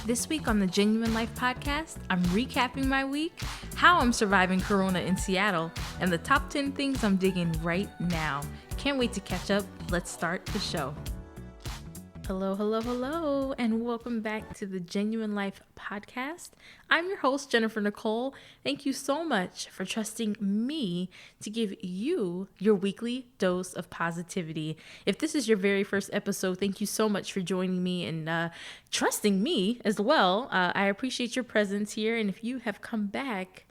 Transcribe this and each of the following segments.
This week on the Genuine Life podcast, I'm recapping my week, how I'm surviving Corona in Seattle, and the top 10 things I'm digging right now. Can't wait to catch up. Let's start the show. Hello, and welcome back to the Genuine Life podcast. I'm your host, Jennifer Nicole. Thank you so much for trusting me to give you your weekly dose of positivity. If this is your very first episode, thank you so much for joining me and trusting me as well. I appreciate your presence here, and if you have come back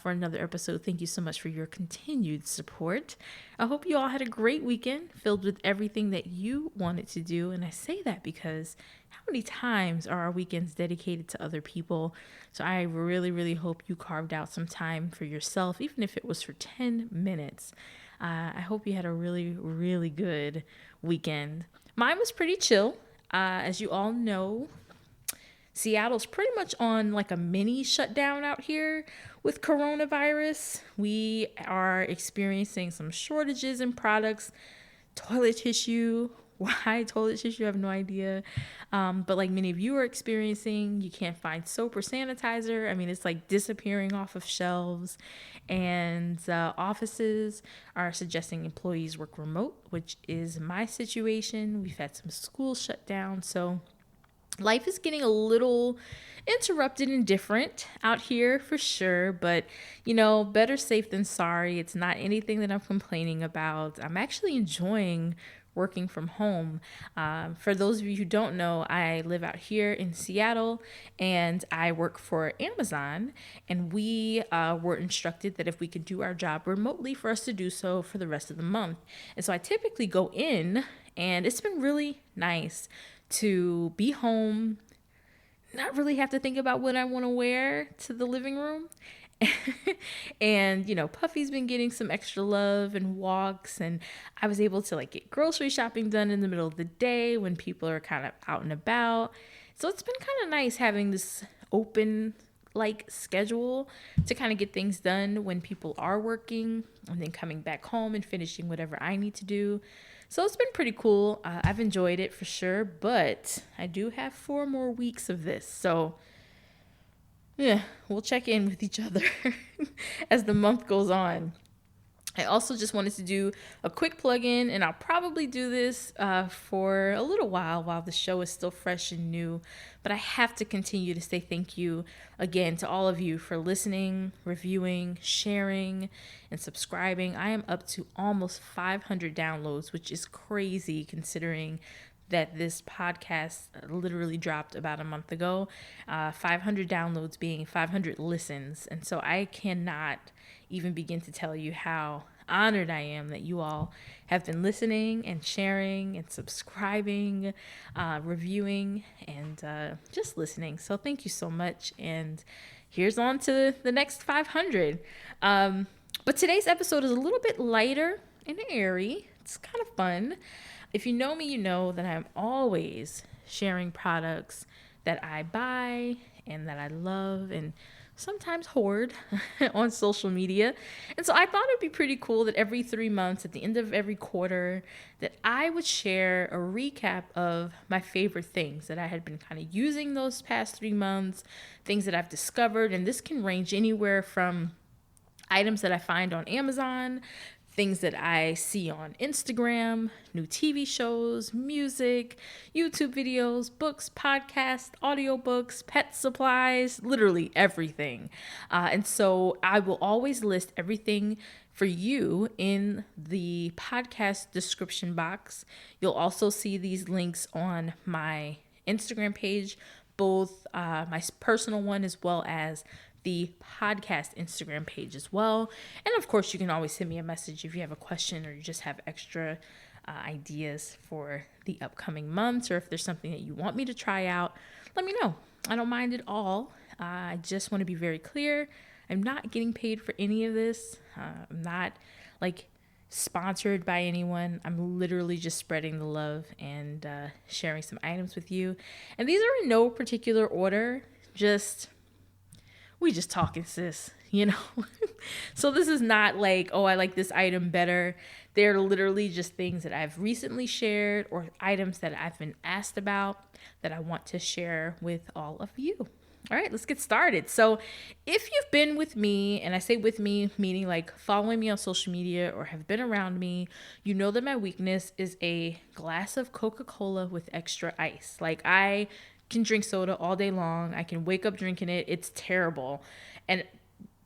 for another episode, thank you so much for your continued support. I hope you all had a great weekend filled with everything that you wanted to do. And I say that because how many times are our weekends dedicated to other people? So I really hope you carved out some time for yourself, even if it was for 10 minutes. I hope you had a really good weekend. Mine was pretty chill. As you all know, Seattle's pretty much on like a mini shutdown out here with coronavirus. We are experiencing some shortages in products, toilet tissue. Why toilet tissue? I have no idea. But like many of you are experiencing, you can't find soap or sanitizer. I mean, it's like disappearing off of shelves. And offices are suggesting employees work remote, which is my situation. We've had some schools shut down. So life is getting a little interrupted and different out here for sure, but better safe than sorry. It's not anything that I'm complaining about. I'm actually enjoying working from home. For those of you who don't know, I live out here in Seattle and I work for Amazon, and we were instructed that if we could do our job remotely, for us to do so for the rest of the month. And so I typically go in, and it's been really nice to be home, not really have to think about what I want to wear to the living room. And, Puffy's been getting some extra love and walks, and I was able to get grocery shopping done in the middle of the day when people are kind of out and about. So it's been kind of nice having this open schedule to kind of get things done when people are working, and then coming back home and finishing whatever I need to do. So it's been pretty cool. I've enjoyed it for sure, but I do have 4 more weeks of this. So yeah, we'll check in with each other as the month goes on. I also just wanted to do a quick plug-in, and I'll probably do this for a little while the show is still fresh and new. But I have to continue to say thank you again to all of you for listening, reviewing, sharing, and subscribing. I am up to almost 500 downloads, which is crazy considering that this podcast literally dropped about a month ago. 500 downloads being 500 listens. And so I cannot even begin to tell you how honored I am that you all have been listening and sharing and subscribing, reviewing, and just listening. So thank you so much. And here's on to the next 500. But today's episode is a little bit lighter and airy. It's kind of fun. If you know me, you know that I'm always sharing products that I buy and that I love and sometimes hoard on social media. And so I thought it'd be pretty cool that every 3 months, at the end of every quarter, that I would share a recap of my favorite things that I had been kind of using those past 3 months, things that I've discovered. And this can range anywhere from items that I find on Amazon, things that I see on Instagram, new TV shows, music, YouTube videos, books, podcasts, audiobooks, pet supplies, literally everything. And so I will always list everything for you in the podcast description box. You'll also see these links on my Instagram page, both my personal one as well as the podcast Instagram page as well. And of course, you can always send me a message if you have a question or you just have extra ideas for the upcoming months, or if there's something that you want me to try out, let me know. I don't mind at all. I just want to be very clear. I'm not getting paid for any of this. I'm not sponsored by anyone. I'm literally just spreading the love and sharing some items with you. And these are in no particular order. We just talking, sis. you know? So this is not like, oh, I like this item better. They're literally just things that I've recently shared or items that I've been asked about that I want to share with all of you. All right, let's get started. So, if you've been with me, and I say with me, meaning like following me on social media or have been around me, you know that my weakness is a glass of Coca-Cola with extra ice. Like, I can drink soda all day long. I can wake up drinking it. It's terrible. And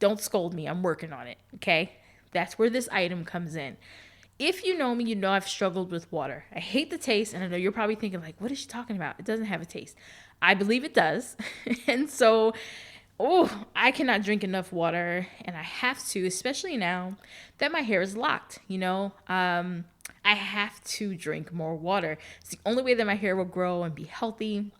don't scold me. I'm working on it. Okay. That's where this item comes in. If you know me, you know I've struggled with water. I hate the taste, and I know you're probably thinking, like, what is she talking about? It doesn't have a taste. I believe it does. And so, I cannot drink enough water, and I have to, especially now that my hair is locked, I have to drink more water. It's the only way that my hair will grow and be healthy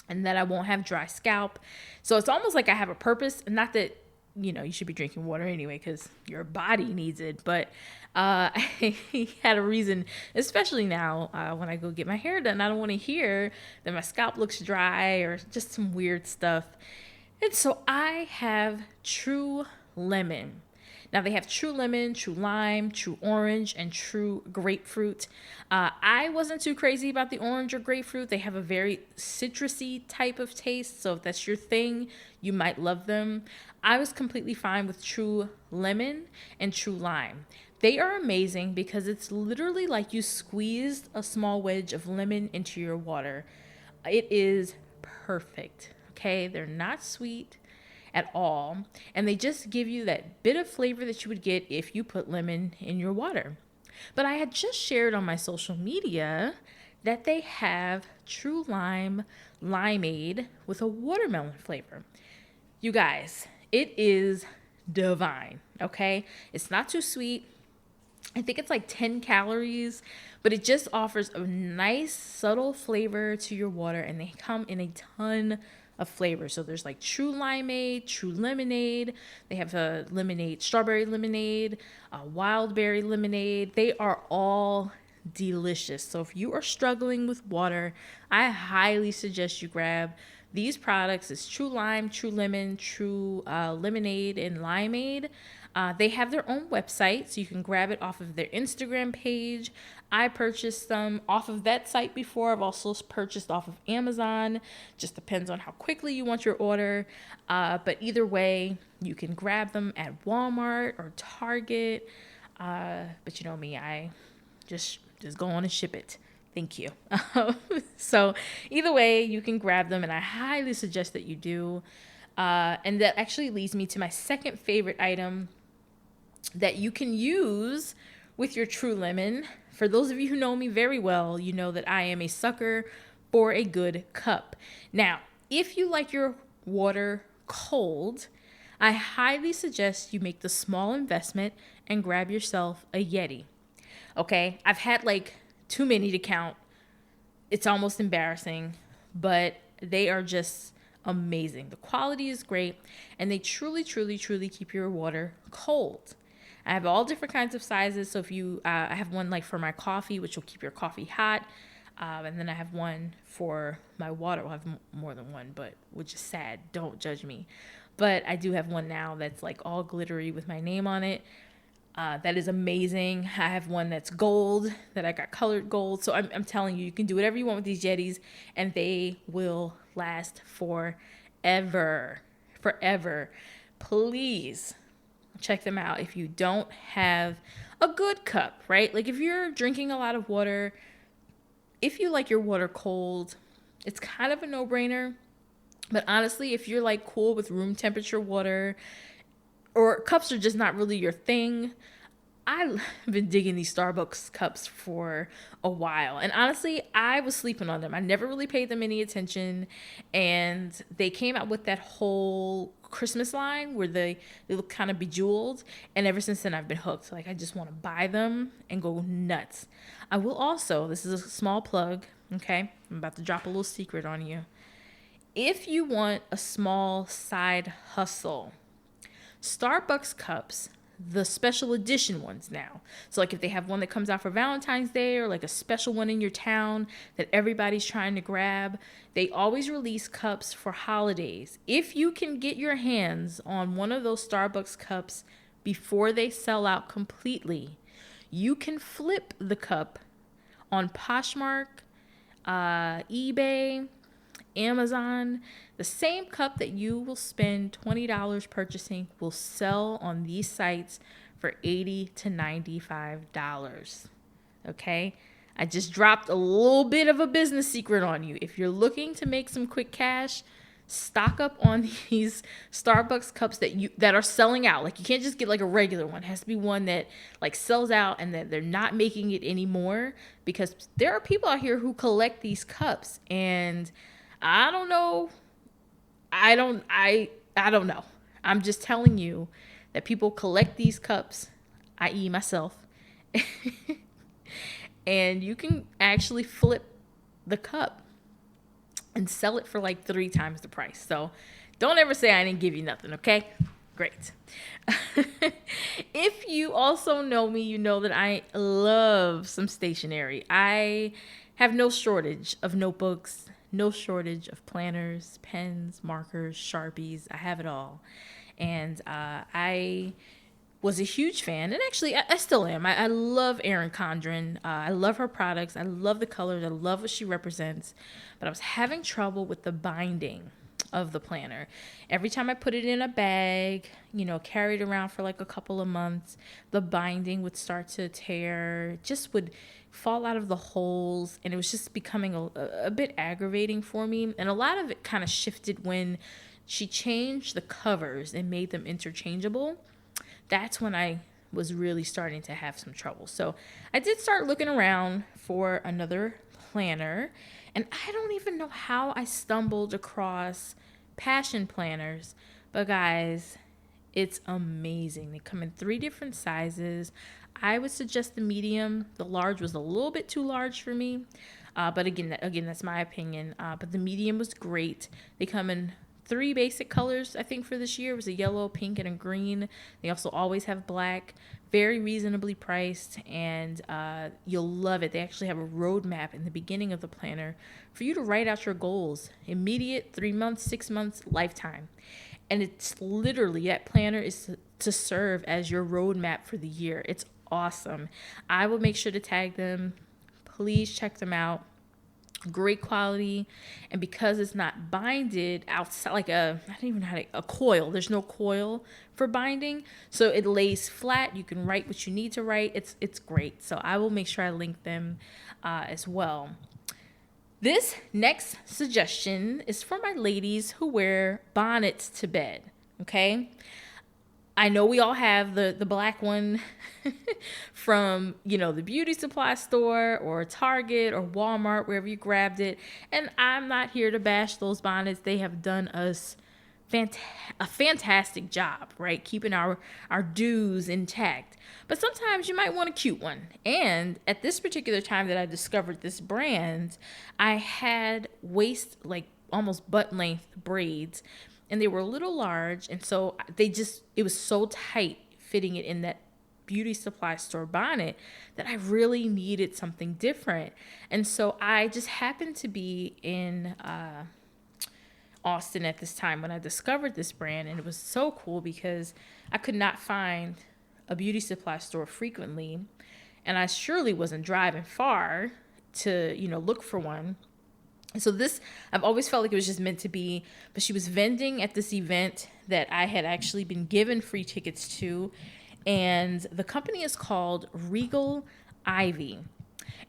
and that I won't have dry scalp. So it's almost like I have a purpose, and not that you should be drinking water anyway because your body needs it. But I had a reason, especially now when I go get my hair done. I don't want to hear that my scalp looks dry or just some weird stuff. And so I have True Lemon. Now they have True Lemon, True Lime, True Orange, and True Grapefruit. I wasn't too crazy about the orange or grapefruit. They have a very citrusy type of taste. So if that's your thing, you might love them. I was completely fine with True Lemon and True Lime. They are amazing because it's literally like you squeezed a small wedge of lemon into your water. It is perfect. Okay, they're not sweet at all, and they just give you that bit of flavor that you would get if you put lemon in your water. But I had just shared on my social media that they have True Lime Limeade with a watermelon flavor. You guys, it is divine, okay? It's not too sweet. I think it's like 10 calories, but it just offers a nice subtle flavor to your water, and they come in a ton of flavors. So there's like True Limeade, True Lemonade. They have a lemonade, strawberry lemonade, wild berry lemonade. They are all delicious. So if you are struggling with water, I highly suggest you grab these products. It's True Lime, True Lemon, True Lemonade, and Limeade. They have their own website, so you can grab it off of their Instagram page. I purchased them off of that site before. I've also purchased off of Amazon. Just depends on how quickly you want your order. But either way, you can grab them at Walmart or Target. But you know me, I just go on and ship it. Thank you. So either way, you can grab them, and I highly suggest that you do. And that actually leads me to my second favorite item that you can use with your True Lemon. For those of you who know me very well, you know that I am a sucker for a good cup. Now, if you like your water cold, I highly suggest you make the small investment and grab yourself a Yeti. Okay, I've had like too many to count. It's almost embarrassing, but they are just amazing. The quality is great, and they truly, truly, truly keep your water cold. I have all different kinds of sizes. So if I have one like for my coffee, which will keep your coffee hot. And then I have one for my water. I'll have more than one, but which is sad. Don't judge me. But I do have one now that's like all glittery with my name on it. That is amazing. I have one that's gold, that I got colored gold. So I'm telling you, you can do whatever you want with these Yetis, and they will last forever. Forever. Please check them out if you don't have a good cup, right? Like if you're drinking a lot of water, if you like your water cold, it's kind of a no-brainer. But honestly, if you're like cool with room temperature water, or cups are just not really your thing, I've been digging these Starbucks cups for a while. And honestly, I was sleeping on them. I never really paid them any attention. And they came out with that whole Christmas line where they look kind of bejeweled. And ever since then, I've been hooked. Like, I just want to buy them and go nuts. I will also, this is a small plug, okay? I'm about to drop a little secret on you. If you want a small side hustle, Starbucks cups, the special edition ones now. So like if they have one that comes out for Valentine's Day or like a special one in your town that everybody's trying to grab, they always release cups for holidays. If you can get your hands on one of those Starbucks cups before they sell out completely, you can flip the cup on Poshmark, eBay, Amazon. The same cup that you will spend $20 purchasing will sell on these sites for $80 to $95. Okay? I just dropped a little bit of a business secret on you. If you're looking to make some quick cash, stock up on these Starbucks cups that are selling out. Like you can't just get like a regular one. It has to be one that like sells out and that they're not making it anymore, because there are people out here who collect these cups, and I don't know. I don't know. I'm just telling you that people collect these cups, i.e. myself. And you can actually flip the cup and sell it for like 3 times the price. So don't ever say I didn't give you nothing, okay? Great. If you also know me, you know that I love some stationery. I have no shortage of notebooks, no shortage of planners, pens, markers, Sharpies. I have it all. And I was a huge fan, and actually I still am. I love Erin Condren. I love her products. I love the colors. I love what she represents. But I was having trouble with the binding of the planner. Every time I put it in a bag, carried it around for like a couple of months, the binding would start to tear, just would fall out of the holes, and it was just becoming a bit aggravating for me. And a lot of it kind of shifted when she changed the covers and made them interchangeable. That's when I was really starting to have some trouble. So I did start looking around for another planner, and I don't even know how I stumbled across Passion planners, but guys, it's amazing. They come in 3 different sizes. I would suggest the medium. The large was a little bit too large for me, but again, that's my opinion. But the medium was great. They come in 3 basic colors, I think, for this year. It was a yellow, pink, and a green. They also always have black. Very reasonably priced, and you'll love it. They actually have a roadmap in the beginning of the planner for you to write out your goals. Immediate, 3 months, 6 months, lifetime. And it's literally, that planner is to serve as your roadmap for the year. It's awesome. I will make sure to tag them. Please check them out. Great quality, and because it's not binded outside like I don't even know how to, a coil. There's no coil for binding, so it lays flat. You can write what you need to write. It's great. So I will make sure I link them as well. This next suggestion is for my ladies who wear bonnets to bed. Okay, I know we all have the black one from, the beauty supply store or Target or Walmart, wherever you grabbed it. And I'm not here to bash those bonnets. They have done us a fantastic job, right? Keeping our dues intact. But sometimes you might want a cute one. And at this particular time that I discovered this brand, I had waist, like almost butt length braids, and they were a little large, and so it was so tight fitting it in that beauty supply store bonnet that I really needed something different. And so I just happened to be in Austin at this time when I discovered this brand, and it was so cool because I could not find a beauty supply store frequently, and I surely wasn't driving far to, look for one. So this, I've always felt like it was just meant to be, but she was vending at this event that I had actually been given free tickets to, and the company is called Regal Ivy,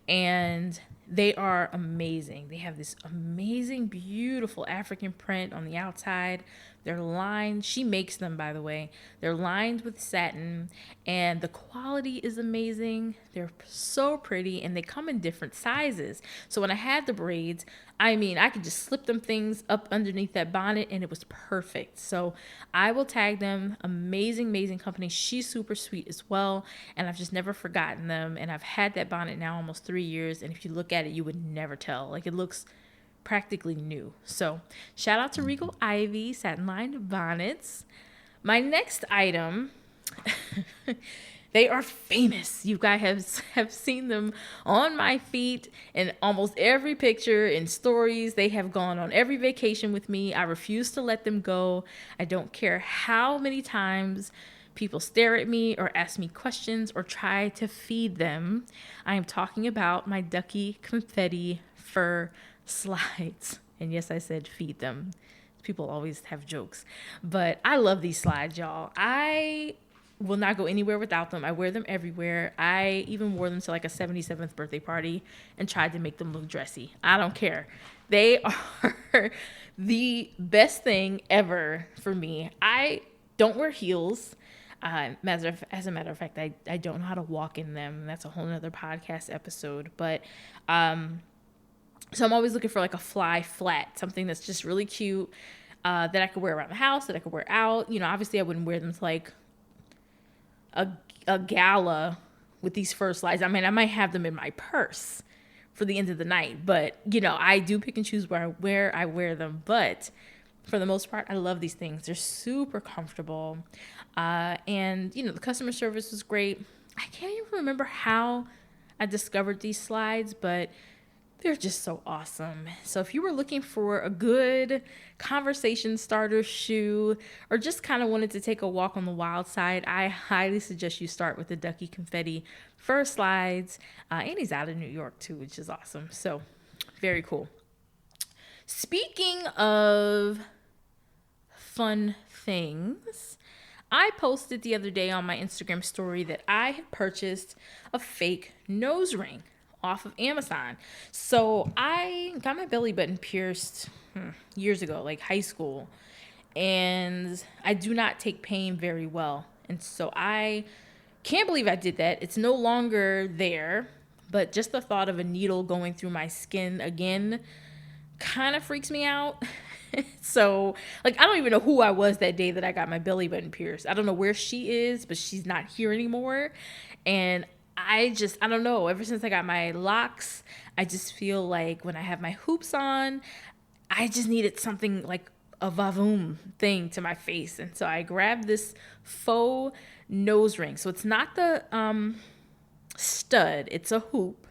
and they are amazing. They have this amazing, beautiful African print on the outside. They're lined. She makes them, by the way. They're lined with satin, and the quality is amazing. They're so pretty, and they come in different sizes. So when I had the braids, I could just slip them things up underneath that bonnet, and it was perfect. So I will tag them. Amazing, amazing company. She's super sweet as well, and I've just never forgotten them. And I've had that bonnet now almost 3 years, and if you look at it, you would never tell. Like, it looks practically new. So shout out to Regal Ivy satin lined bonnets. My next item They are famous. You guys have seen them on my feet in almost every picture and stories. They have gone on every vacation with me. I refuse to let them go. I don't care how many times people stare at me or ask me questions or try to feed them. I am talking about my Duckie Confetti fur slides. And yes, I said feed them. People always have jokes. But I love these slides, y'all. I will not go anywhere without them. I wear them everywhere. I even wore them to like a 77th birthday party and tried to make them look dressy. I don't care. They are the best thing ever for me. I don't wear heels. As a matter of fact, I don't know how to walk in them. That's a whole nother podcast episode. But so I'm always looking for like a fly flat, something that's just really cute, that I could wear around the house, that I could wear out. You know, obviously I wouldn't wear them to like a gala with these fur slides. I mean, I might have them in my purse for the end of the night, but you know, I do pick and choose where I wear them. But for the most part, I love these things. They're super comfortable. And you know, the customer service was great. I can't even remember how I discovered these slides, but they're just so awesome. So if you were looking for a good conversation starter shoe or just kind of wanted to take a walk on the wild side, I highly suggest you start with the Duckie Confetti fur slides. And he's out of New York too, which is awesome. So very cool. Speaking of fun things, I posted the other day on my Instagram story that I had purchased a fake nose ring off of Amazon. So I got my belly button pierced years ago, like high school, and I do not take pain very well. And so I can't believe I did that. It's no longer there, but just the thought of a needle going through my skin again kind of freaks me out. So, like, I don't even know who I was that day that I got my belly button pierced. I don't know where she is, but she's not here anymore. And I don't know. Ever since I got my locks, I just feel like when I have my hoops on, I just needed something like a vavoom thing to my face. And so I grabbed this faux nose ring. So it's not the stud, it's a hoop,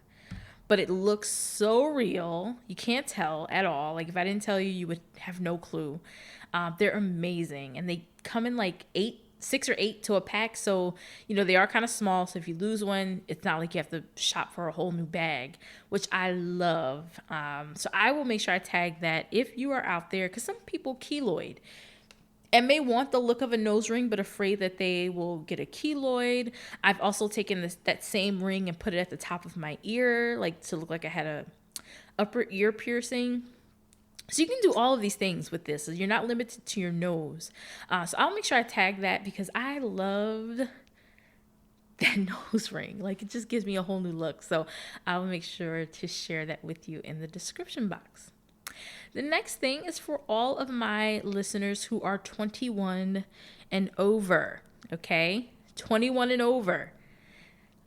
but it looks so real. You can't tell at all. Like if I didn't tell you, you would have no clue. They're amazing. And they come in like 6 or 8 to a pack. So, you know, they are kind of small. So if you lose one, it's not like you have to shop for a whole new bag, which I love. So I will make sure I tag that if you are out there, because some people keloid and may want the look of a nose ring, but afraid that they will get a keloid. I've also taken that same ring and put it at the top of my ear, like to look like I had a upper ear piercing. So you can do all of these things with this. So you're not limited to your nose. So I'll make sure I tag that because I loved that nose ring. Like it just gives me a whole new look. So I'll make sure to share that with you in the description box. The next thing is for all of my listeners who are 21 and over, okay? 21 and over.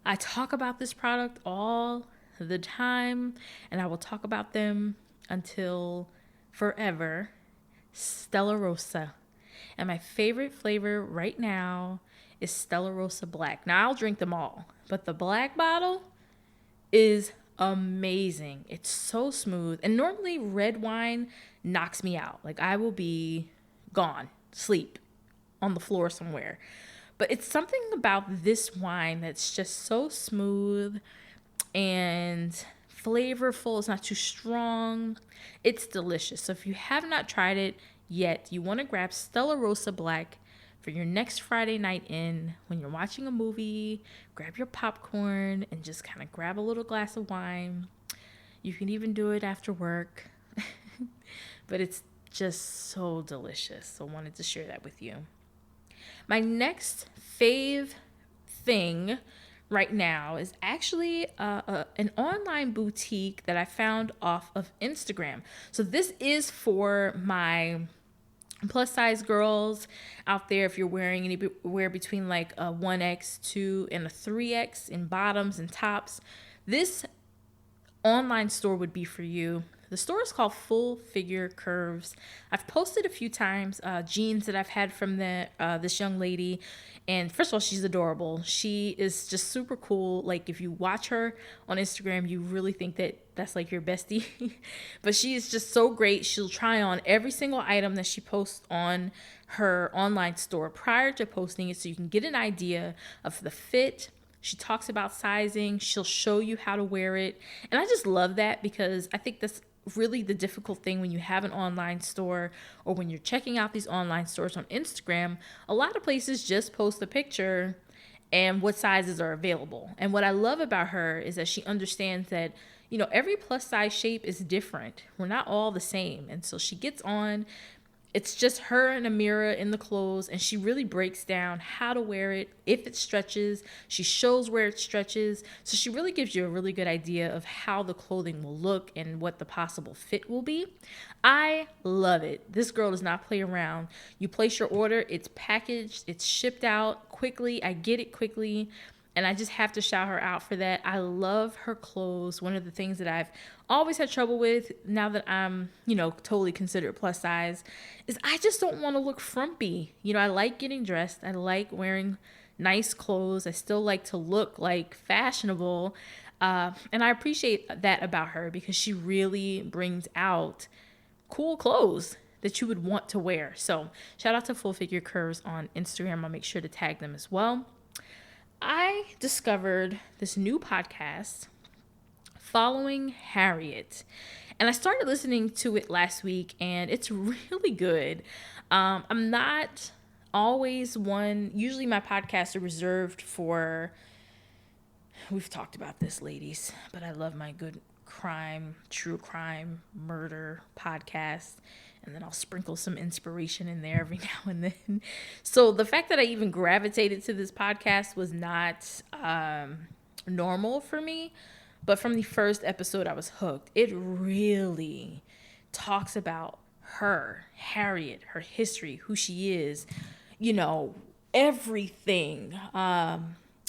I talk about this product all the time, and I will talk about them until forever. Stella Rosa. And my favorite flavor right now is Stella Rosa Black. Now, I'll drink them all, but the black bottle is amazing. It's so smooth. And normally red wine knocks me out. Like I will be gone, sleep on the floor somewhere. But it's something about this wine that's just so smooth and flavorful. It's not too strong. It's delicious. So if you have not tried it yet, you want to grab Stella Rosa Black for your next Friday night in, when you're watching a movie, grab your popcorn and just kind of grab a little glass of wine. You can even do it after work, but it's just so delicious. So I wanted to share that with you. My next fave thing right now is actually an online boutique that I found off of Instagram. So this is for my plus size girls out there. If you're wearing anywhere between like a 1X, 2, and a 3X in bottoms and tops, this online store would be for you. The store is called Full Figure Curves. I've posted a few times jeans that I've had from this young lady. And first of all, she's adorable. She is just super cool. Like, if you watch her on Instagram, you really think that that's like your bestie. But she is just so great. She'll try on every single item that she posts on her online store prior to posting it, so you can get an idea of the fit. She talks about sizing. She'll show you how to wear it. And I just love that, because I think that's really the difficult thing when you have an online store, or when you're checking out these online stores on Instagram. A lot of places just post a picture and what sizes are available. And what I love about her is that she understands that, every plus size shape is different. We're not all the same. And so she gets on. It's just her and a mirror in the clothes, and she really breaks down how to wear it, if it stretches. She shows where it stretches. So she really gives you a really good idea of how the clothing will look and what the possible fit will be. I love it. This girl does not play around. You place your order, it's packaged, it's shipped out quickly. I get it quickly. And I just have to shout her out for that. I love her clothes. One of the things that I've always had trouble with, now that I'm, totally considered plus size, is I just don't want to look frumpy. I like getting dressed. I like wearing nice clothes. I still like to look like fashionable. And I appreciate that about her, because she really brings out cool clothes that you would want to wear. So shout out to Full Figure Curves on Instagram. I'll make sure to tag them as well. I discovered this new podcast, Following Harriet, and I started listening to it last week, and it's really good. I'm not always one, usually my podcasts are reserved for, we've talked about this, ladies, but I love my good true crime, murder podcast. And then I'll sprinkle some inspiration in there every now and then. So the fact that I even gravitated to this podcast was not normal for me. But from the first episode, I was hooked. It really talks about her, Harriet, her history, who she is, everything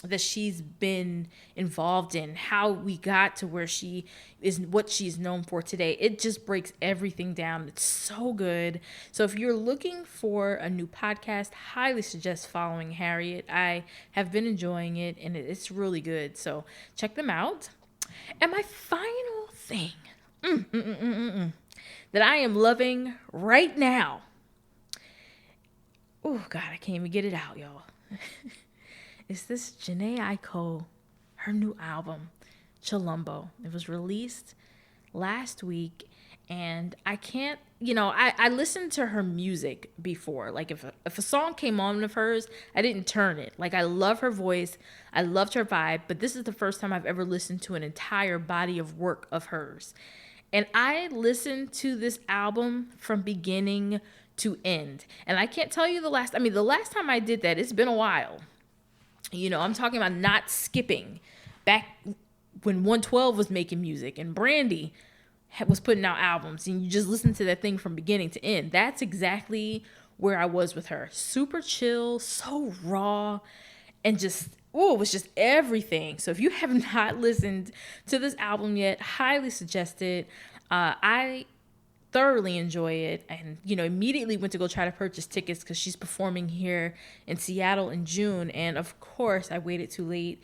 that she's been involved in, how we got to where she is, what she's known for today. It just breaks everything down. It's so good. So if you're looking for a new podcast, highly suggest Following Harriet. I have been enjoying it, and it's really good. So check them out. And my final thing that I am loving right now. Oh, God, I can't even get it out, y'all. Is this Jhené Aiko, her new album, Chilumbo. It was released last week, and I can't, I listened to her music before. Like, if a song came on of hers, I didn't turn it. Like, I love her voice. I loved her vibe, but this is the first time I've ever listened to an entire body of work of hers. And I listened to this album from beginning to end. And I can't tell you the last time I did that, it's been a while. I'm talking about not skipping back when 112 was making music and Brandy was putting out albums, and you just listen to that thing from beginning to end. That's exactly where I was with her. Super chill, so raw, and just, it was just everything. So if you have not listened to this album yet, highly suggest it. I thoroughly enjoy it, and immediately went to go try to purchase tickets because she's performing here in Seattle in June. And of course I waited too late,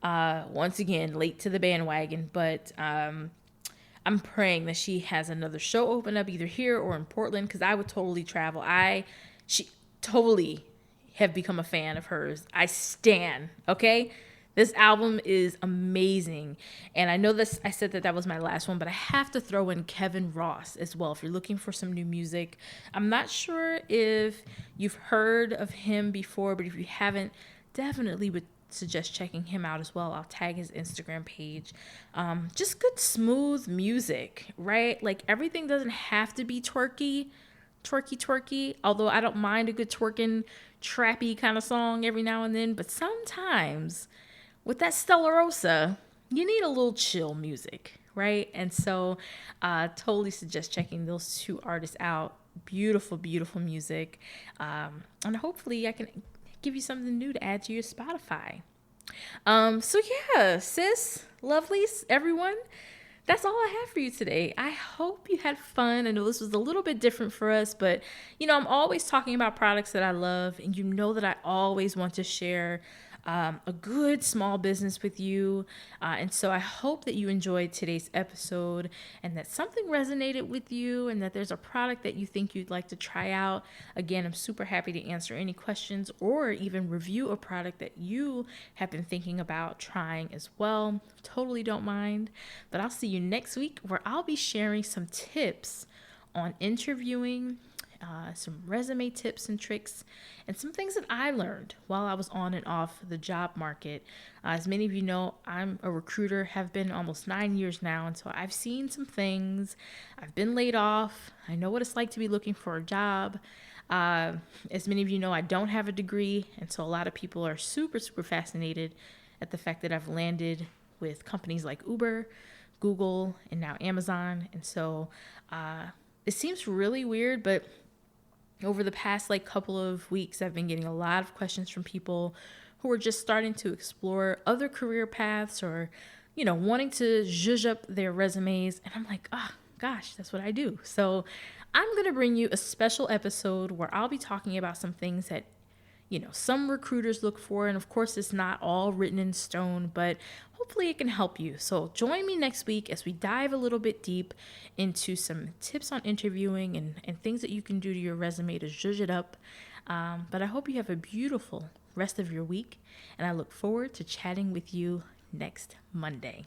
once again late to the bandwagon, but I'm praying that she has another show open up either here or in Portland, because I would totally travel. She totally have become a fan of hers. I stan, okay? This album is amazing. And I know this, I said that was my last one, but I have to throw in Kevin Ross as well if you're looking for some new music. I'm not sure if you've heard of him before, but if you haven't, definitely would suggest checking him out as well. I'll tag his Instagram page. Just good, smooth music, right? Like, everything doesn't have to be twerky, although I don't mind a good twerking, trappy kind of song every now and then. But sometimes with that Stella Rosa, you need a little chill music, right? And so totally suggest checking those two artists out. Beautiful, beautiful music. And hopefully I can give you something new to add to your Spotify. So yeah, sis, lovelies, everyone, that's all I have for you today. I hope you had fun. I know this was a little bit different for us, but I'm always talking about products that I love, and that I always want to share a good small business with you. And so I hope that you enjoyed today's episode and that something resonated with you and that there's a product that you think you'd like to try out. Again, I'm super happy to answer any questions or even review a product that you have been thinking about trying as well. Totally don't mind. But I'll see you next week where I'll be sharing some tips on interviewing, some resume tips and tricks, and some things that I learned while I was on and off the job market. As many of you know, I'm a recruiter, have been almost 9 years now, and so I've seen some things. I've been laid off. I know what it's like to be looking for a job. As many of you know, I don't have a degree, and so a lot of people are super, super fascinated at the fact that I've landed with companies like Uber, Google, and now Amazon. And so it seems really weird, but over the past couple of weeks, I've been getting a lot of questions from people who are just starting to explore other career paths or, wanting to zhuzh up their resumes. And I'm like, oh, gosh, that's what I do. So I'm going to bring you a special episode where I'll be talking about some things that some recruiters look for. And of course, it's not all written in stone, but hopefully it can help you. So join me next week as we dive a little bit deep into some tips on interviewing and things that you can do to your resume to zhuzh it up. But I hope you have a beautiful rest of your week, and I look forward to chatting with you next Monday.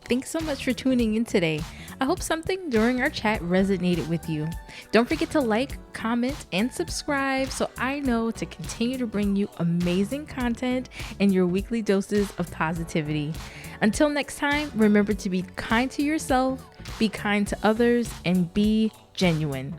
Thanks so much for tuning in today. I hope something during our chat resonated with you. Don't forget to like, comment, and subscribe so I know to continue to bring you amazing content and your weekly doses of positivity. Until next time, remember to be kind to yourself, be kind to others, and be genuine.